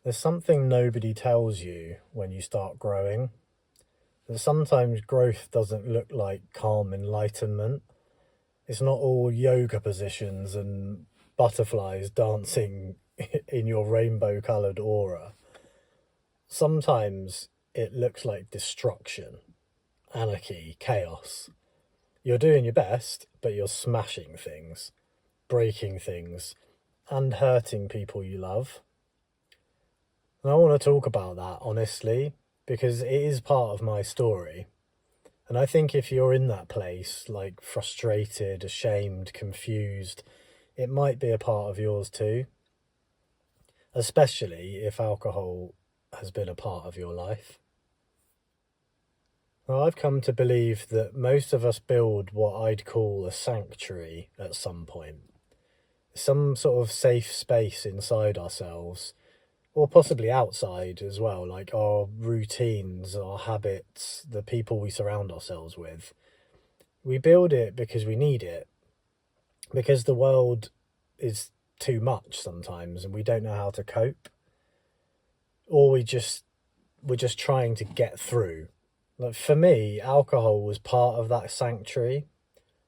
There's something nobody tells you when you start growing. That sometimes growth doesn't look like calm enlightenment. It's not all yoga positions and butterflies dancing in your rainbow coloured aura. Sometimes it looks like destruction, anarchy, chaos. You're doing your best, but you're smashing things, breaking things, and hurting people you love. And I want to talk about that honestly, because it is part of my story. And I think if you're in that place, like frustrated, ashamed, confused, it might be a part of yours too, especially if alcohol has been a part of your life. Well, I've come to believe that most of us build what I'd call a sanctuary at some point. Some sort of safe space inside ourselves, or possibly outside as well, like our routines, our habits, the people we surround ourselves with. We build it because we need it, because the world is too much sometimes and we don't know how to cope, or we're just trying to get through. Like for me, alcohol was part of that sanctuary,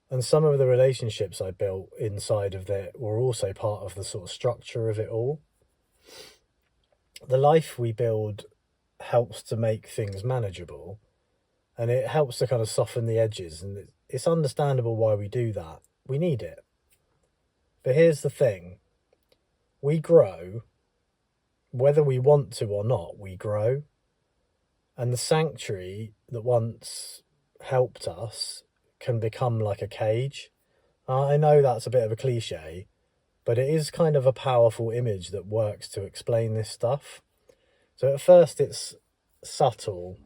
and some of the relationships I built inside of it were also part of the sort of structure of it all. The life we build helps to make things manageable, and it helps to kind of soften the edges, and it's understandable why we do that. We need it. But here's the thing. We grow, whether we want to or not, we grow. And the sanctuary that once helped us can become like a cage. I know that's a bit of a cliche, but it is kind of a powerful image that works to explain this stuff. So at first it's subtle.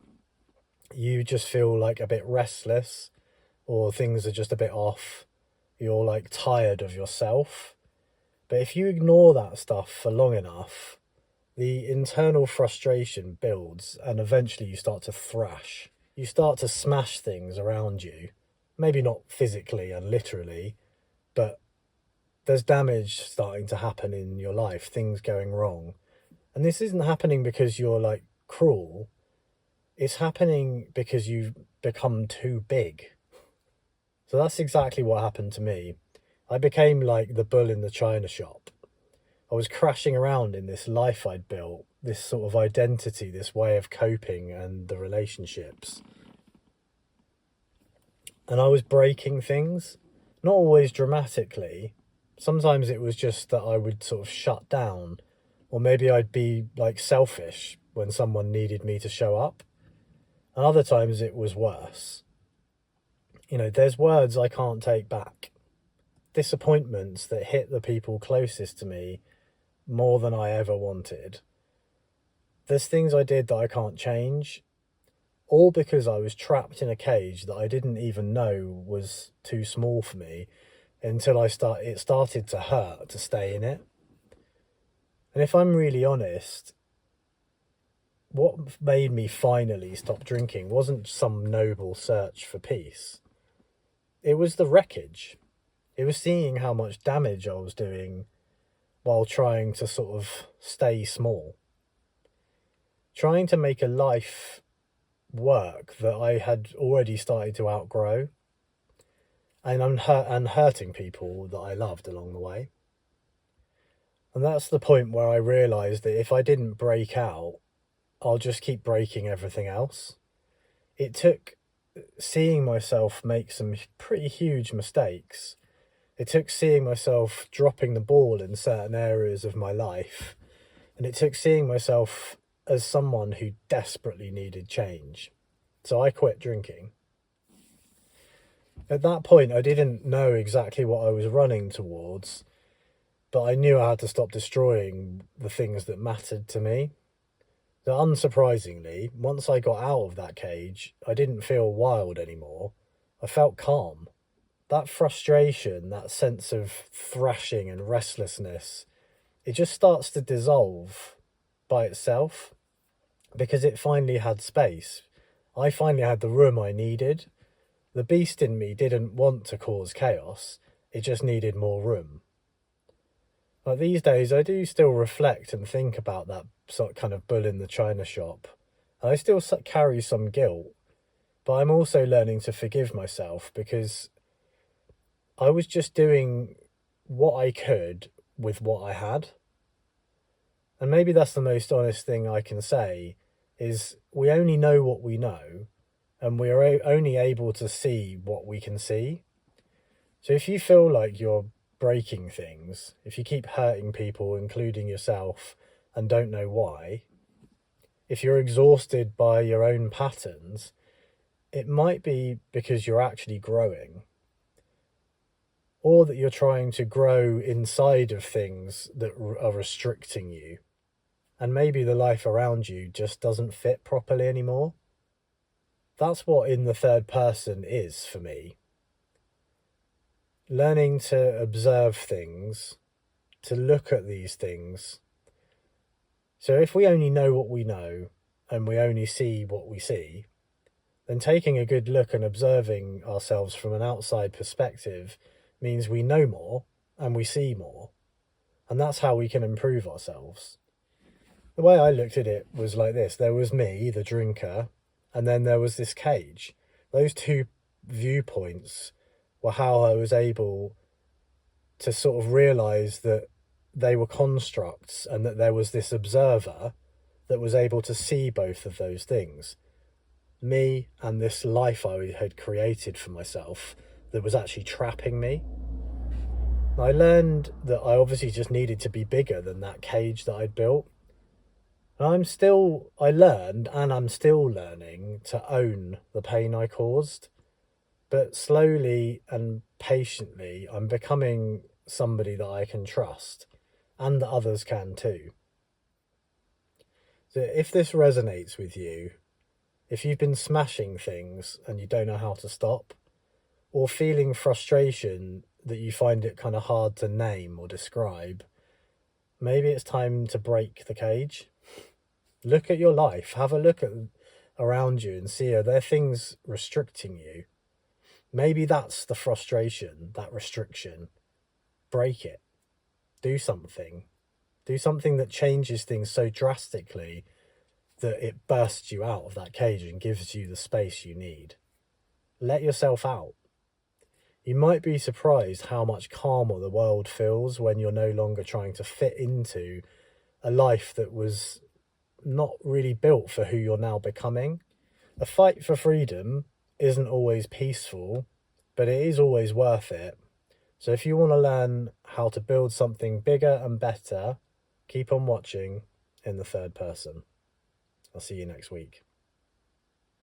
You just feel like a bit restless, or things are just a bit off. You're like tired of yourself. But if you ignore that stuff for long enough, the internal frustration builds and eventually you start to thrash. You start to smash things around you. Maybe not physically and literally, but there's damage starting to happen in your life, things going wrong. And this isn't happening because you're like cruel. It's happening because you've become too big. So that's exactly what happened to me. I became like the bull in the china shop. I was crashing around in this life I'd built, this sort of identity, this way of coping and the relationships. And I was breaking things, not always dramatically. Sometimes it was just that I would sort of shut down, or maybe I'd be like selfish when someone needed me to show up. And other times it was worse. You know, there's words I can't take back. Disappointments that hit the people closest to me more than I ever wanted. There's things I did that I can't change, all because I was trapped in a cage that I didn't even know was too small for me until it started to hurt to stay in it. And if I'm really honest, what made me finally stop drinking wasn't some noble search for peace. It was the wreckage. It was seeing how much damage I was doing while trying to sort of stay small. Trying to make a life work that I had already started to outgrow. And hurting people that I loved along the way. And that's the point where I realised that if I didn't break out, I'll just keep breaking everything else. It took seeing myself make some pretty huge mistakes. It took seeing myself dropping the ball in certain areas of my life. And it took seeing myself as someone who desperately needed change. So I quit drinking. At that point, I didn't know exactly what I was running towards, but I knew I had to stop destroying the things that mattered to me. So unsurprisingly, once I got out of that cage, I didn't feel wild anymore. I felt calm. That frustration, that sense of thrashing and restlessness, it just starts to dissolve by itself because it finally had space. I finally had the room I needed. The beast in me didn't want to cause chaos, it just needed more room. Like these days, I do still reflect and think about that sort of kind of bull in the china shop. I still carry some guilt, but I'm also learning to forgive myself because I was just doing what I could with what I had. And maybe that's the most honest thing I can say is we only know what we know and we are only able to see what we can see. So if you feel like you're breaking things, if you keep hurting people, including yourself, and don't know why, if you're exhausted by your own patterns, it might be because you're actually growing, or that you're trying to grow inside of things that are restricting you. And maybe the life around you just doesn't fit properly anymore. That's what in the third person is for me. Learning to observe things, to look at these things. So if we only know what we know and we only see what we see, then taking a good look and observing ourselves from an outside perspective means we know more and we see more. And that's how we can improve ourselves. The way I looked at it was like this. There was me, the drinker, and then there was this cage. Those two viewpoints were how I was able to sort of realise that they were constructs and that there was this observer that was able to see both of those things. Me and this life I had created for myself that was actually trapping me. I learned that I obviously just needed to be bigger than that cage that I'd built. And I learned and I'm still learning to own the pain I caused. But slowly and patiently, I'm becoming somebody that I can trust and that others can too. So if this resonates with you, if you've been smashing things and you don't know how to stop, or feeling frustration that you find it kind of hard to name or describe, maybe it's time to break the cage. Look at your life, have a look at around you and see, are there things restricting you? Maybe that's the frustration, that restriction. Break it. Do something. Do something that changes things so drastically that it bursts you out of that cage and gives you the space you need. Let yourself out. You might be surprised how much calmer the world feels when you're no longer trying to fit into a life that was not really built for who you're now becoming. A fight for freedom isn't always peaceful, but it is always worth it. So if you want to learn how to build something bigger and better, keep on watching in the third person. I'll see you next week.